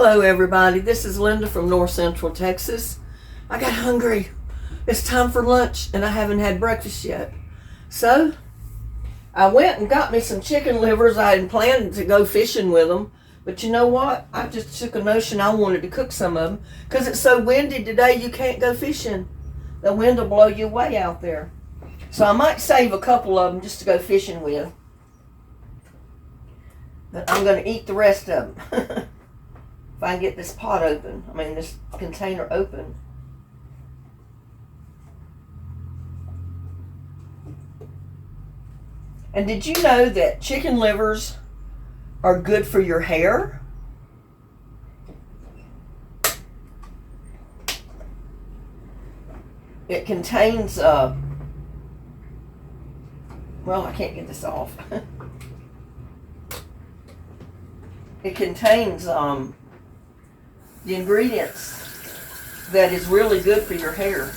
Hello everybody, this is Linda from North Central Texas. I got hungry. It's time for lunch and I haven't had breakfast yet. So, I went and got me some chicken livers. I had planned to go fishing with them. But you know what? I just took a notion I wanted to cook some of them. Because it's so windy today you can't go fishing. The wind will blow you away out there. So I might save a couple of them just to go fishing with. But I'm going to eat the rest of them. If I can get this pot open, this container open. And did you know that chicken livers are good for your hair? It contains, well, I can't get this off. It contains, the ingredients that is really good for your hair.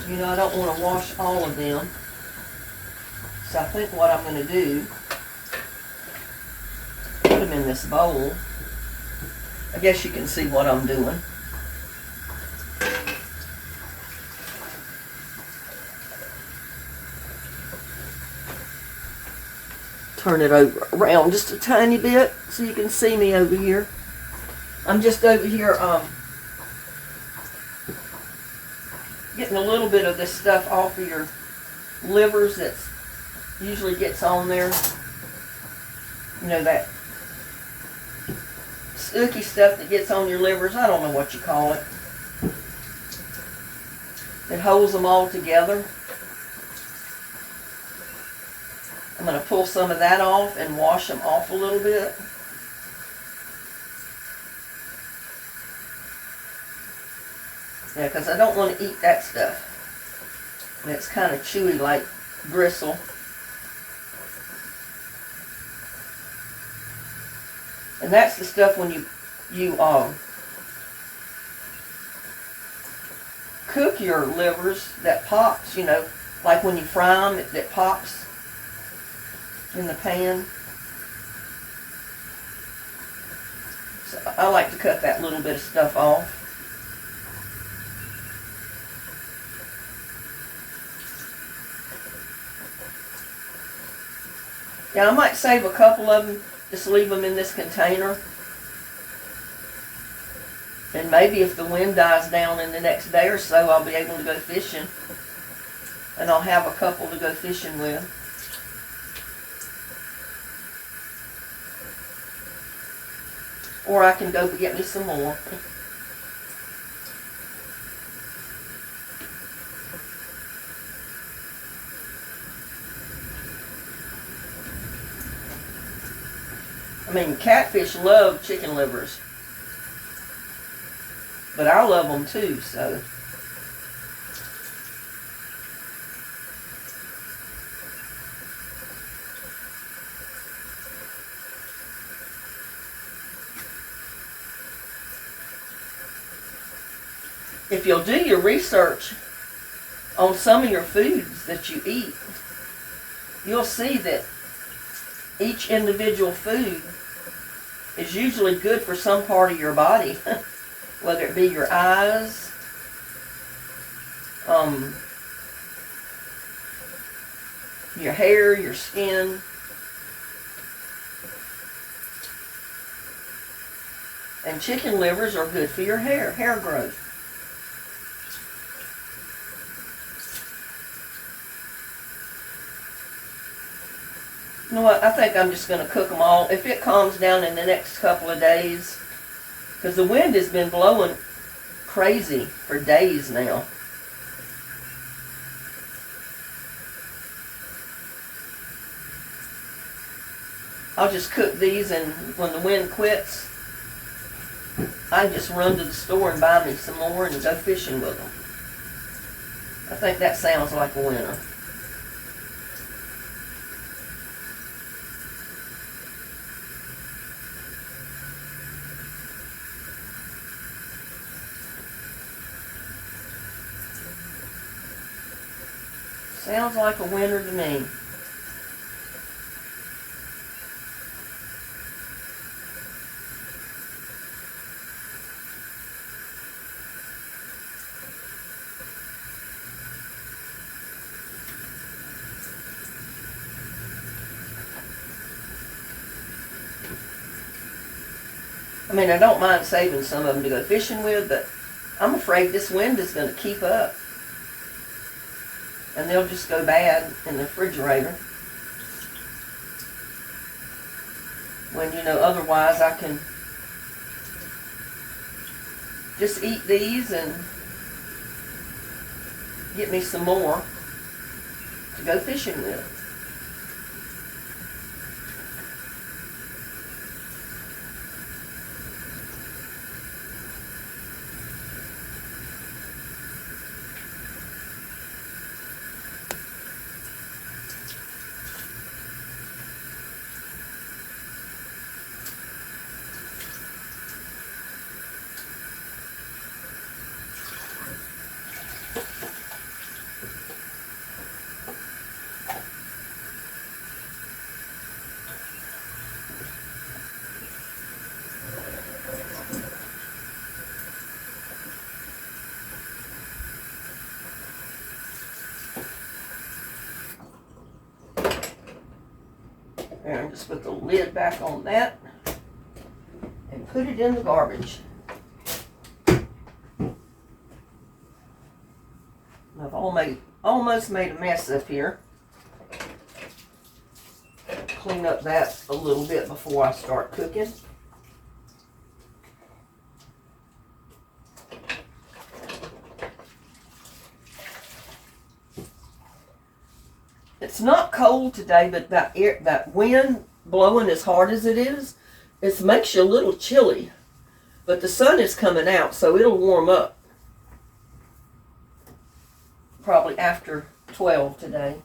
You know, I don't want to wash all of them. So I think what I'm going to do, put them in this bowl. I guess you can see what I'm doing. Turn it over around just a tiny bit so you can see me over here. I'm just over here getting a little bit of this stuff off of your livers that usually gets on there. You know, that sticky stuff that gets on your livers. I don't know what you call it. It holds them all together. I'm going to pull some of that off and wash them off a little bit. Yeah, because I don't want to eat that stuff. And it's kind of chewy like gristle. And that's the stuff when you cook your livers that pops, you know, like when you fry them, that pops in the pan. So I like to cut that little bit of stuff off. Yeah, I might save a couple of them, just leave them in this container. And maybe if the wind dies down in the next day or so, I'll be able to go fishing. And I'll have a couple to go fishing with. Or I can go get me some more. Catfish love chicken livers. But I love them too, so. If you'll do your research on some of your foods that you eat, you'll see that each individual food is usually good for some part of your body, whether it be your eyes, your hair, your skin. And chicken livers are good for your hair growth. You know what, I think I'm just going to cook them all. If it calms down in the next couple of days, because the wind has been blowing crazy for days now. I'll just cook these, and when the wind quits, I just run to the store and buy me some more and go fishing with them. I think that sounds like a winner. Sounds like a winner to me. mean, I don't mind saving some of them to go fishing with, but I'm afraid this wind is going to keep up. And they'll just go bad in the refrigerator. When, you know, otherwise I can just eat these and get me some more to go fishing with. And just put the lid back on that and put it in the garbage. I've almost made a mess up here. Clean up that a little bit before I start cooking. It's not cold today, but that wind blowing as hard as it is, it makes you a little chilly. But the sun is coming out, so it'll warm up. Probably after 12 today.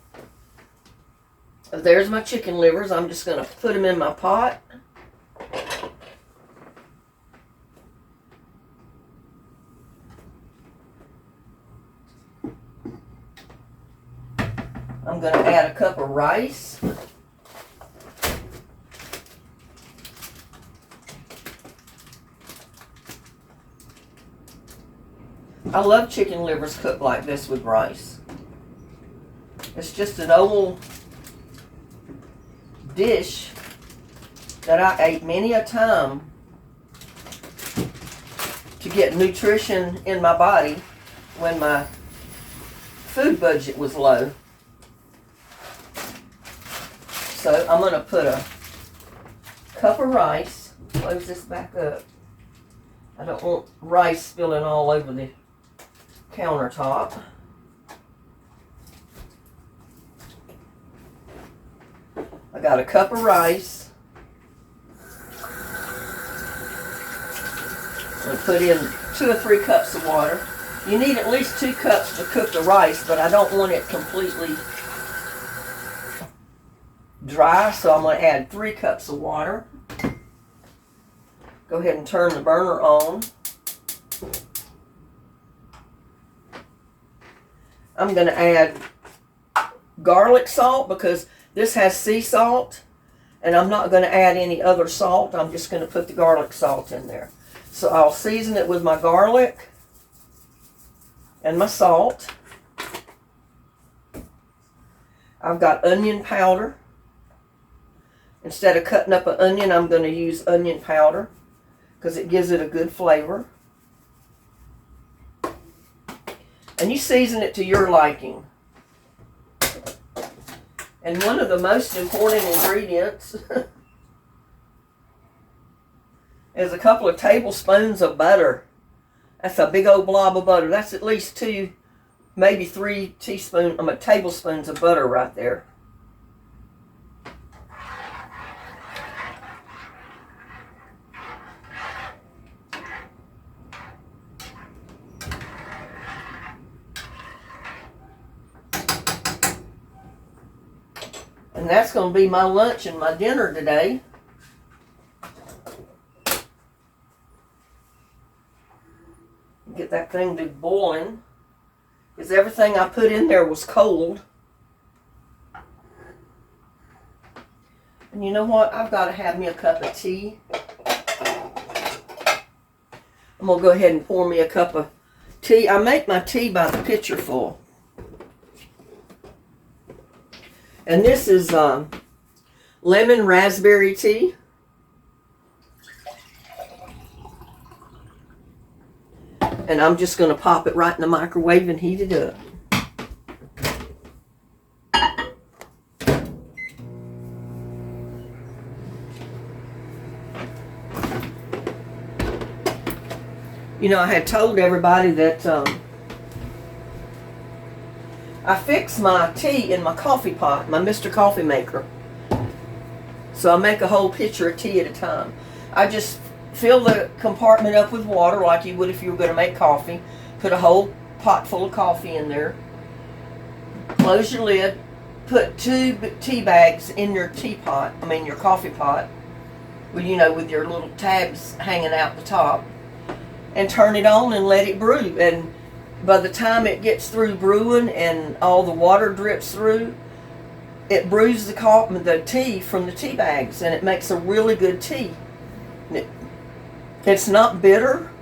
There's my chicken livers. I'm just going to put them in my pot. I'm going to add a cup of rice. I love chicken livers cooked like this with rice. It's just an old dish that I ate many a time to get nutrition in my body when my food budget was low. So I'm going to put a cup of rice. Close this back up. I don't want rice spilling all over the countertop. I got a cup of rice. I'm going to put in 2 or 3 cups of water. You need at least 2 cups to cook the rice, but I don't want it completely dry, so I'm going to add 3 cups of water. Go ahead and turn the burner on. I'm going to add garlic salt because this has sea salt, and I'm not going to add any other salt. I'm just going to put the garlic salt in there. So I'll season it with my garlic and my salt. I've got onion powder. Instead of cutting up an onion, I'm going to use onion powder because it gives it a good flavor. And you season it to your liking. And one of the most important ingredients is a couple of tablespoons of butter. That's a big old blob of butter. That's at least 2, maybe 3 tablespoons of butter right there. And that's going to be my lunch and my dinner today. Get that thing to boiling. Because everything I put in there was cold. And you know what? I've got to have me a cup of tea. I'm going to go ahead and pour me a cup of tea. I make my tea by the pitcher full. And this is lemon raspberry tea. And I'm just going to pop it right in the microwave and heat it up. You know, I had told everybody that I fix my tea in my coffee pot, my Mr. Coffee Maker. So I make a whole pitcher of tea at a time. I just fill the compartment up with water like you would if you were going to make coffee. Put a whole pot full of coffee in there. Close your lid. Put 2 tea bags in your teapot, your coffee pot, with, you know, with your little tabs hanging out the top. And turn it on and let it brew. And by the time it gets through brewing and all the water drips through, it brews the tea from the tea bags, and it makes a really good tea. It's not bitter.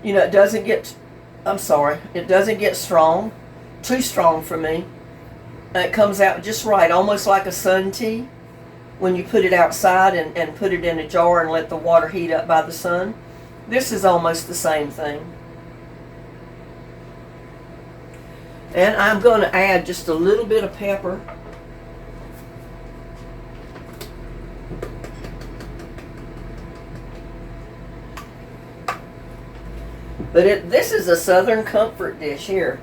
You know, it doesn't get strong, too strong for me. And it comes out just right, almost like a sun tea when you put it outside and put it in a jar and let the water heat up by the sun. This is almost the same thing. And I'm going to add just a little bit of pepper. But this is a Southern comfort dish here.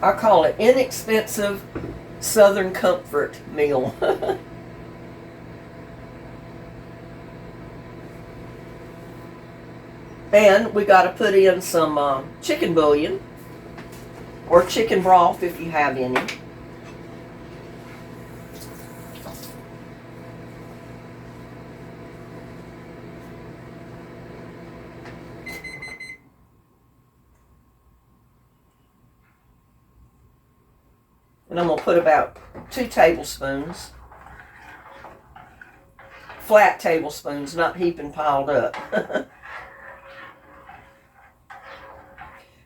I call it inexpensive Southern comfort meal. And we got to put in some chicken bouillon or chicken broth if you have any. And I'm going to put about 2 tablespoons. Flat tablespoons, not heaping piled up.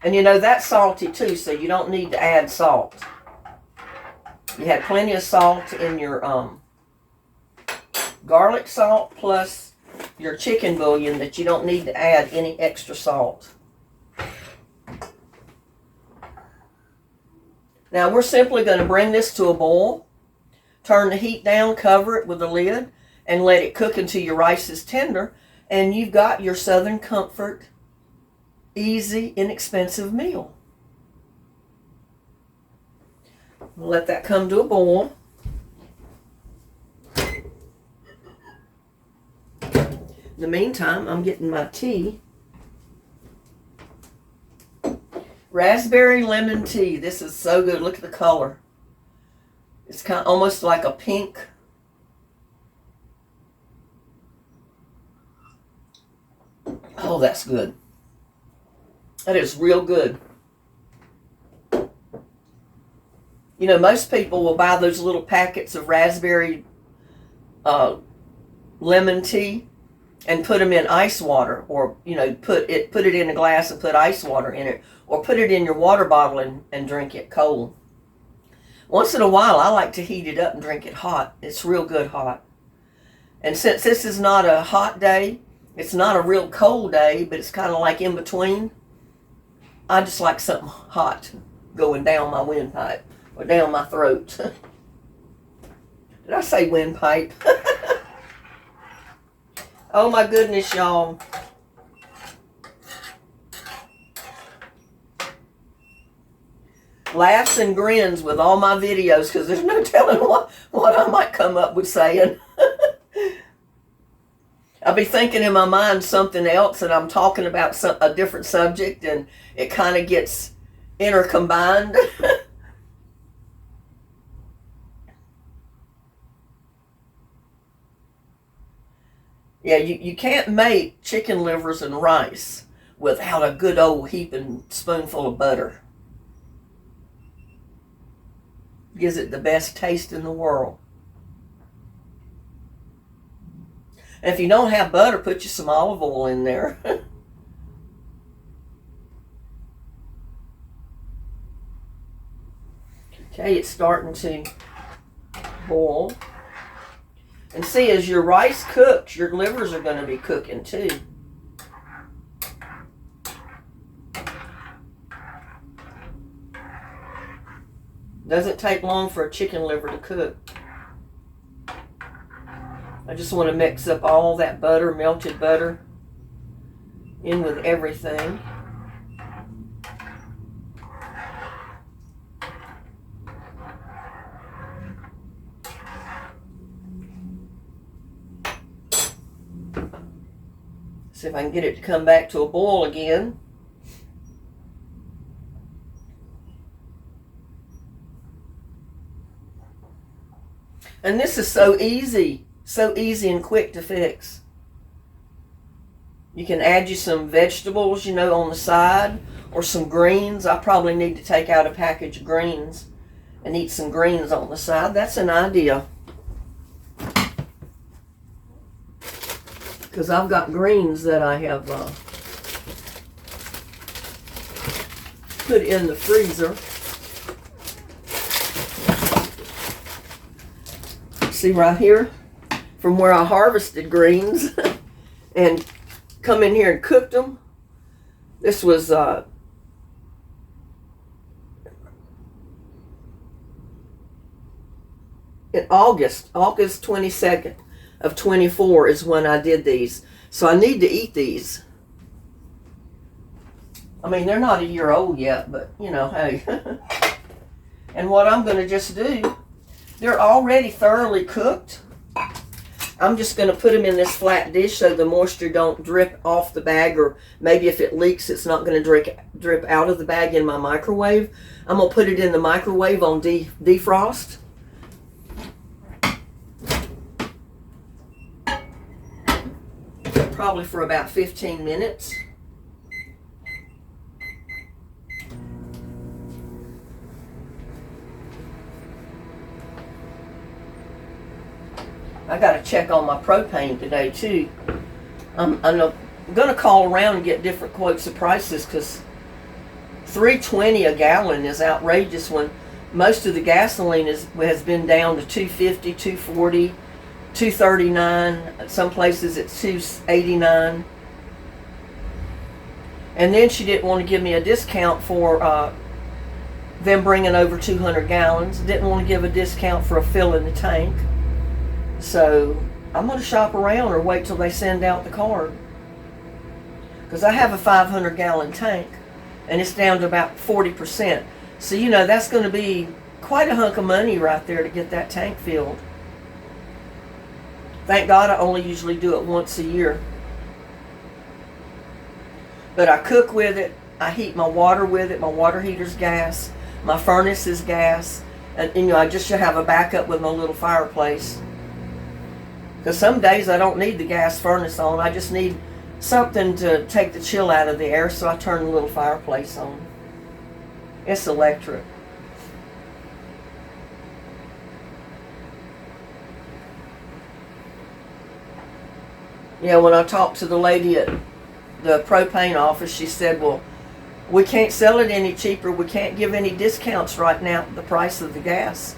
And you know, that's salty too, so you don't need to add salt. You had plenty of salt in your garlic salt plus your chicken bouillon that you don't need to add any extra salt. Now we're simply going to bring this to a boil, turn the heat down, cover it with a lid, and let it cook until your rice is tender, and you've got your Southern comfort, easy, inexpensive meal. We'll let that come to a boil. In the meantime, I'm getting my tea. Raspberry lemon tea. This is so good. Look at the color. It's kind of almost like a pink. Oh, that's good. That is real good. You know, most people will buy those little packets of raspberry lemon tea and put them in ice water, or, you know, put it in a glass and put ice water in it, or put it in your water bottle and drink it cold. Once in a while, I like to heat it up and drink it hot. It's real good hot. And since this is not a hot day, it's not a real cold day, but it's kind of like in between, I just like something hot going down my windpipe or down my throat. Did I say windpipe? Oh my goodness, y'all. Laughs and grins with all my videos, because there's no telling what I might come up with saying. I'll be thinking in my mind something else, and I'm talking about a different subject, and it kind of gets intercombined. Yeah, you can't make chicken livers and rice without a good old heaping spoonful of butter. Gives it the best taste in the world. And if you don't have butter, put you some olive oil in there. Okay, it's starting to boil. And see, as your rice cooks, your livers are going to be cooking too. Doesn't take long for a chicken liver to cook. I just want to mix up all that butter, melted butter, in with everything. See if I can get it to come back to a boil again. And this is so easy and quick to fix. You can add you some vegetables, on the side, or some greens. I probably need to take out a package of greens and eat some greens on the side. That's an idea. Because I've got greens that I have put in the freezer. See right here, from where I harvested greens and come in here and cooked them. This was in August 22nd of 24 is when I did these. So I need to eat these. I mean, they're not a year old yet, but hey. And what I'm going to just do, they're already thoroughly cooked. I'm just going to put them in this flat dish so the moisture don't drip off the bag, or maybe if it leaks, it's not going to drip out of the bag in my microwave. I'm going to put it in the microwave on defrost. Probably for about 15 minutes. I got to check on my propane today too. I'm going to call around and get different quotes of prices, because $3.20 a gallon is outrageous when most of the gasoline has been down to $2.50, $2.40, $2.39. Some places it's $2.89. And then she didn't want to give me a discount for them bringing over 200 gallons. Didn't want to give a discount for a fill in the tank. So I'm going to shop around or wait till they send out the card. Because I have a 500 gallon tank and it's down to about 40%. So that's going to be quite a hunk of money right there to get that tank filled. Thank God I only usually do it once a year. But I cook with it. I heat my water with it. My water heater's gas. My furnace is gas. And I just should have a backup with my little fireplace. Because some days I don't need the gas furnace on. I just need something to take the chill out of the air, so I turn the little fireplace on. It's electric. Yeah, when I talked to the lady at the propane office, she said, well, we can't sell it any cheaper. We can't give any discounts right now at the price of the gas.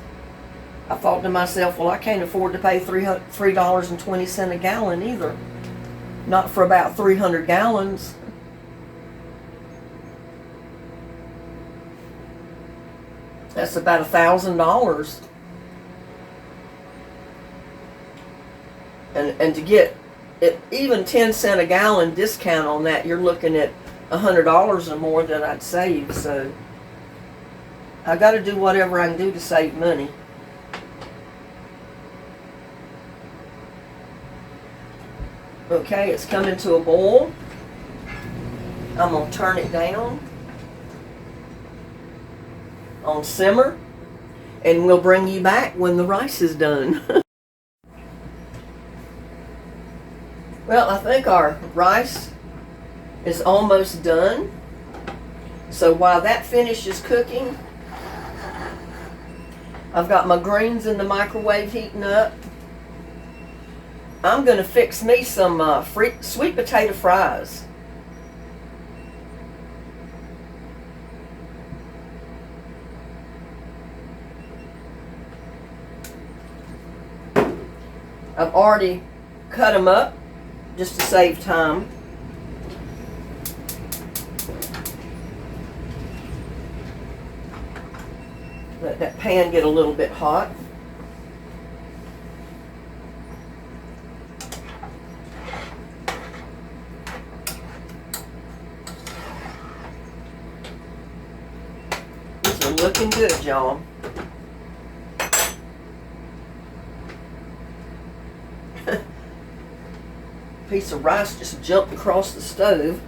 I thought to myself, well, I can't afford to pay $3.20 a gallon either. Not for about 300 gallons. That's about $1,000. And to get it, even 10 cent a gallon discount on that, you're looking at $100 or more that I'd save. So I got to do whatever I can do to save money. Okay, it's coming to a boil. I'm going to turn it down on simmer, and we'll bring you back when the rice is done. Well, I think our rice is almost done. So while that finishes cooking, I've got my greens in the microwave heating up. I'm going to fix me some sweet potato fries. I've already cut them up just to save time. Let that pan get a little bit hot. These are looking good, y'all. Piece of rice just jumped across the stove.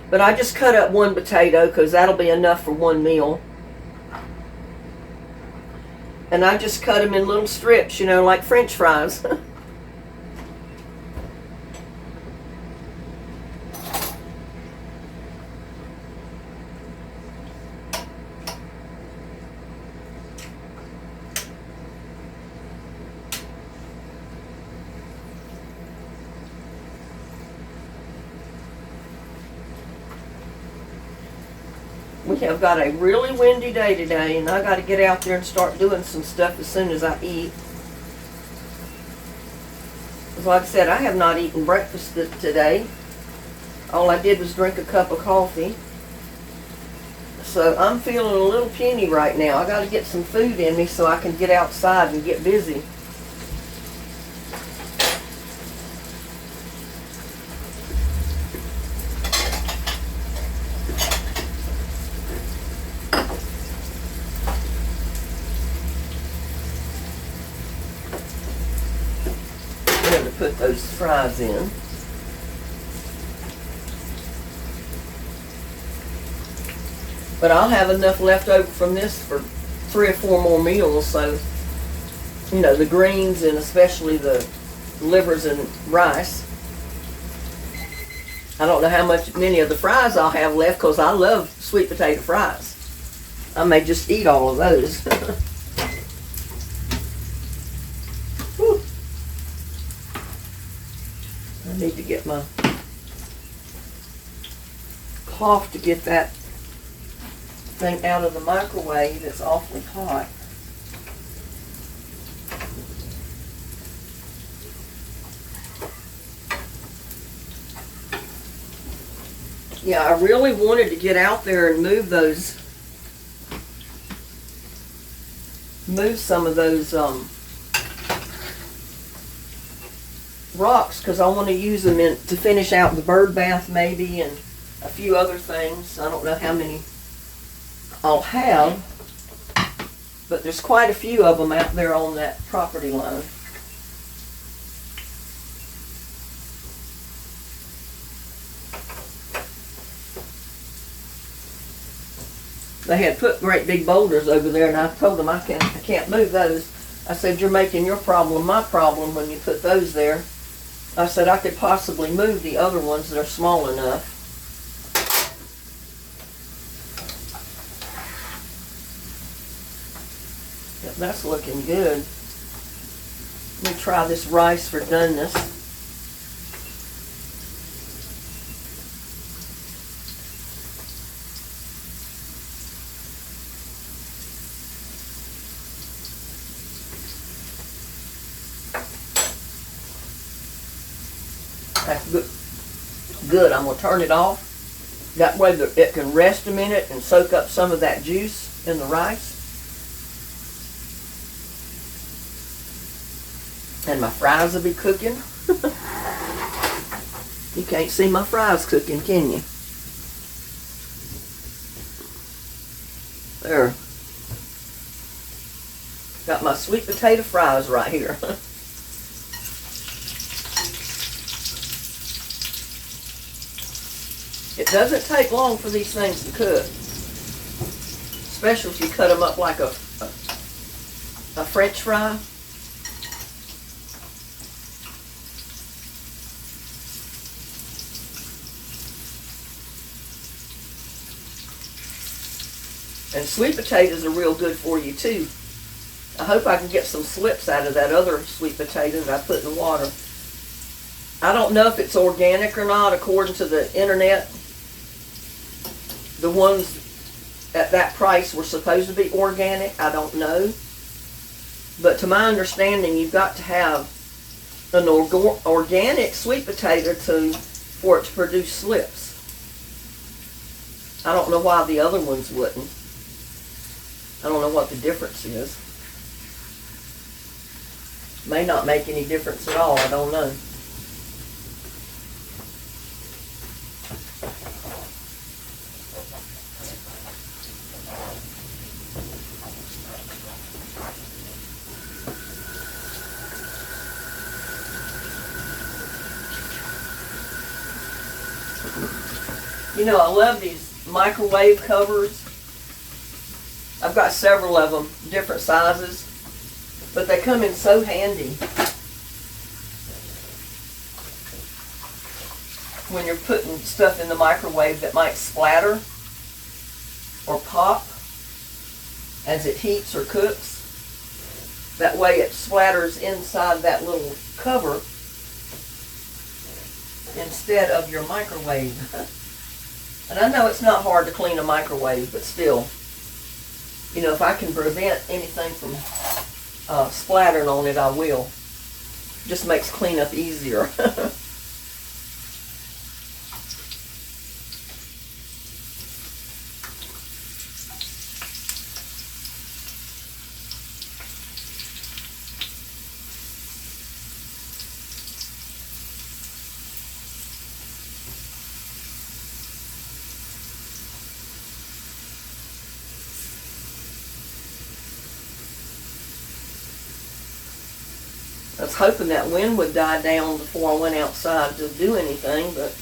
But I just cut up one potato because that'll be enough for one meal. And I just cut them in little strips, you know, like French fries. We have got a really windy day today, and I got to get out there and start doing some stuff as soon as I eat. Because like I said, I have not eaten breakfast today. All I did was drink a cup of coffee. So I'm feeling a little puny right now. I got to get some food in me so I can get outside and get busy. Put those fries in. But I'll have enough left over from this for 3 or 4 more meals, so you know, the greens and especially the livers and rice. I don't know how many of the fries I'll have left because I love sweet potato fries. I may just eat all of those. I need to get my cloth to get that thing out of the microwave. It's awfully hot. Yeah, I really wanted to get out there and move some of those rocks, because I want to use them to finish out the bird bath maybe, and a few other things. I don't know how many I'll have, but there's quite a few of them out there on that property line. They had put great big boulders over there, and I told them I can't move those. I said, you're making your problem my problem when you put those there. I said I could possibly move the other ones that are small enough. Yep, that's looking good. Let me try this rice for doneness. That's good. I'm going to turn it off. That way it can rest a minute and soak up some of that juice in the rice. And my fries will be cooking. You can't see my fries cooking, can you? There. Got my sweet potato fries right here. It doesn't take long for these things to cook, especially if you cut them up like a French fry. And sweet potatoes are real good for you too. I hope I can get some slips out of that other sweet potato that I put in the water. I don't know if it's organic or not according to the internet. The ones at that price were supposed to be organic. I don't know. But to my understanding, you've got to have an organic sweet potato for it to produce slips. I don't know why the other ones wouldn't. I don't know what the difference is. May not make any difference at all, I don't know. You know, I love these microwave covers. I've got several of them, different sizes, but they come in so handy when you're putting stuff in the microwave that might splatter or pop as it heats or cooks. That way it splatters inside that little cover instead of your microwave. And I know it's not hard to clean a microwave, but still, you know, if I can prevent anything from splattering on it, I will. Just makes cleanup easier. I was hoping that wind would die down before I went outside to do anything, but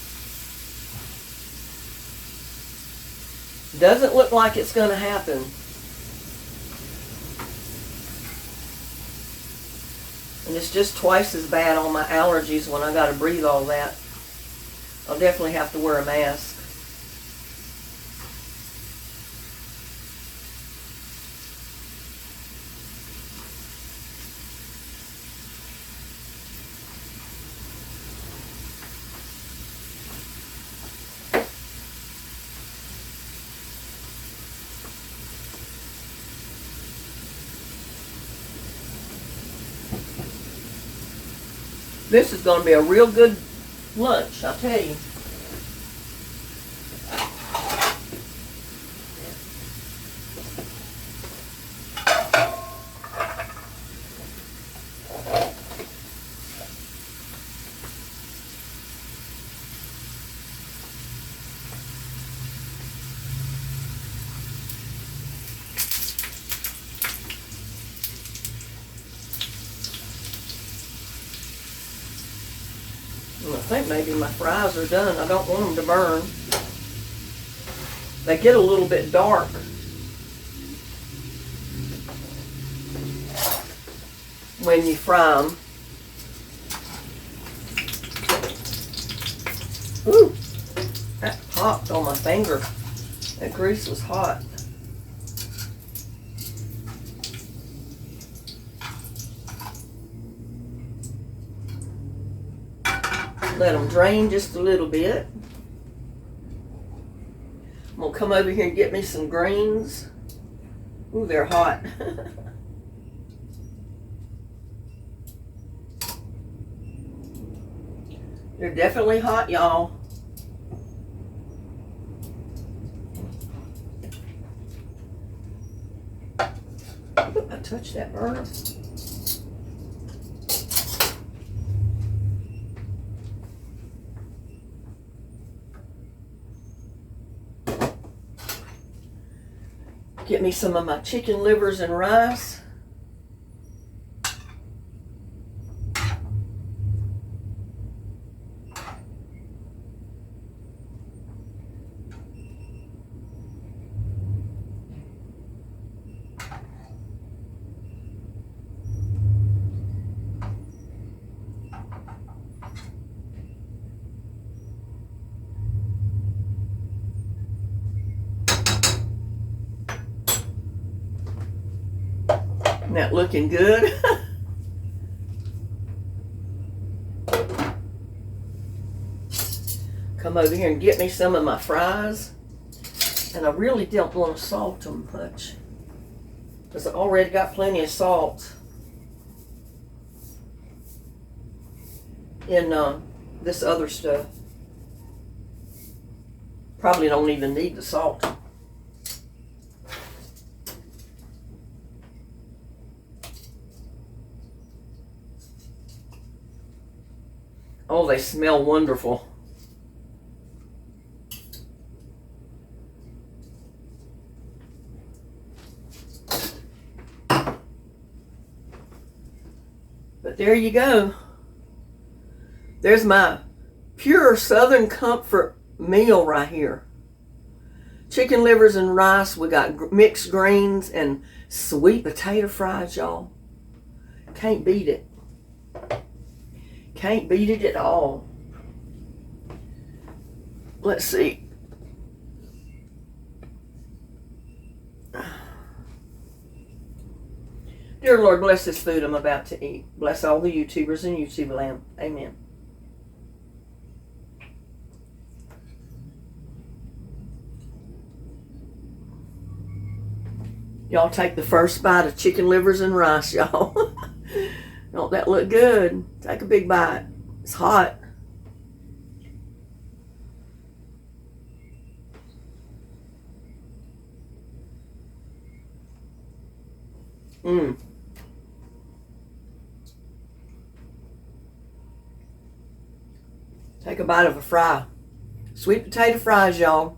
doesn't look like it's going to happen. And it's just twice as bad on my allergies when I got to breathe all that. I'll definitely have to wear a mask. This is going to be a real good lunch, I'll tell you. I think maybe my fries are done. I don't want them to burn. They get a little bit dark when you fry them. Ooh, that popped on my finger. That grease was hot. Let them drain just a little bit. I'm going to come over here and get me some greens. Ooh, they're hot. They're definitely hot, y'all. Oop, I touched that burner. Get me some of my chicken livers and rice. Isn't that looking good? Come over here and get me some of my fries. And I really don't want to salt them much, because I already got plenty of salt. in this other stuff. Probably don't even need the salt. Oh, they smell wonderful. But there you go. There's my pure Southern comfort meal right here. Chicken livers and rice. We got mixed greens and sweet potato fries, y'all. Can't beat it. Can't beat it at all. Let's see. Dear Lord, bless this food I'm about to eat. Bless all the YouTubers and YouTube land. Amen. Y'all take the first bite of chicken livers and rice, y'all. Don't that look good? Take a big bite. It's hot. Mmm. Take a bite of a fry. Sweet potato fries, y'all.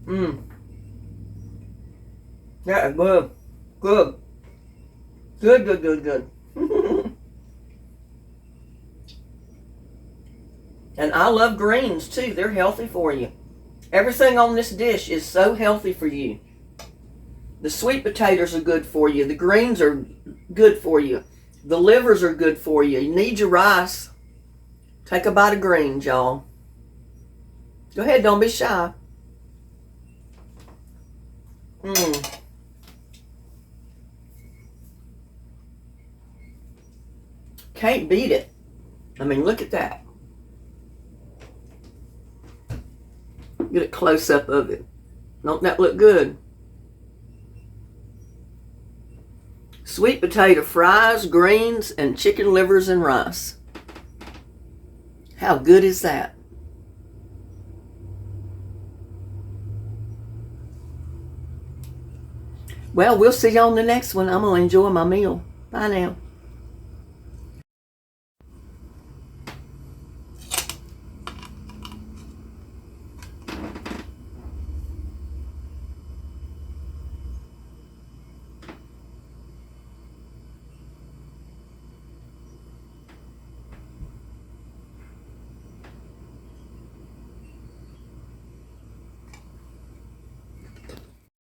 Mmm. Yeah, good. Good. Good, good, good, good. And I love greens too. They're healthy for you. Everything on this dish is so healthy for you. The sweet potatoes are good for you. The greens are good for you. The livers are good for you. You need your rice. Take a bite of greens, y'all. Go ahead, don't be shy. Mmm. Can't beat it. I mean, look at that. Get a close-up of it. Don't that look good? Sweet potato fries, greens, and chicken livers and rice. How good is that? Well, we'll see you on the next one. I'm going to enjoy my meal. Bye now.